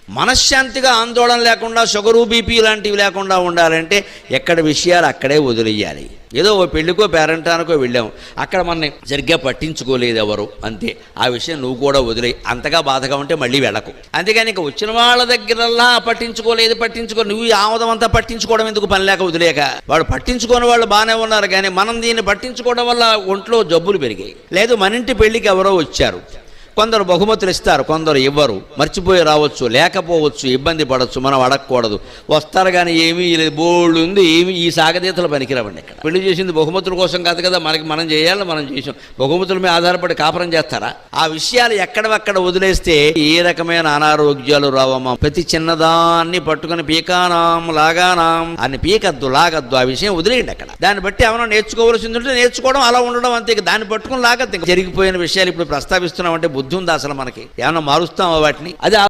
మనశ్శాంతిగా ఆందోళన లేకుండా షుగరు బీపీ లాంటివి లేకుండా ఉండాలంటే ఎక్కడ విషయాలు అక్కడే వదిలేయాలి. ఏదో ఓ పెళ్ళికో పేరెంటానికో వెళ్ళాం, అక్కడ మనని సరిగ్గా పట్టించుకోలేదు ఎవరు, అంతే. ఆ విషయం నువ్వు కూడా వదిలే. అంతగా బాధగా ఉంటే మళ్ళీ వెళ్ళకు. అంతేగాని ఇక వచ్చిన వాళ్ళ దగ్గరల్లా పట్టించుకో నువ్వు ఆమోదం అంతా పట్టించుకోవడం ఎందుకు, పని లేక వదిలేక. వాడు పట్టించుకోని వాళ్ళు బాగానే ఉన్నారు, కానీ మనం దీన్ని పట్టించుకోవడం వల్ల ఒంట్లో జబ్బులు పెరిగాయి. లేదు మన ఇంటి పెళ్ళికి ఎవరో వచ్చారు, కొందరు బహుమతులు ఇస్తారు, కొందరు ఇవ్వరు, మర్చిపోయి రావచ్చు, లేకపోవచ్చు, ఇబ్బంది పడవచ్చు, మనం అడగకూడదు. వస్తారు కానీ ఏమీ లేదు, బోల్డ్ ఉంది, ఏమి ఈ సాగతీతలు పనికిరావండి. ఇక్కడ పెళ్లి చేసింది బహుమతుల కోసం కాదు కదా, మనం చేయాలి, మనం చేసాం. బహుమతుల మీద ఆధారపడి కాపురం చేస్తారా? ఆ విషయాలు ఎక్కడవక్కడ వదిలేస్తే ఏ రకమైన అనారోగ్యాలు రావమ్మా. ప్రతి చిన్నదాన్ని పట్టుకుని పీకానాం లాగానాం అని పీకద్దు, లాగద్దు. ఆ విషయం వదిలేయండి. అక్కడ దాన్ని బట్టి ఏమైనా నేర్చుకోవాల్సింది ఉంటే నేర్చుకోవడం, అలా ఉండడం అంతే. దాన్ని పట్టుకుని లాగద్దు. జరిగిపోయిన విషయాలు ఇప్పుడు ప్రస్తావిస్తున్నామంటే బుద్ధి ఉందా అసలు మనకి? ఏమన్నా మారుస్తామా వాటిని? అది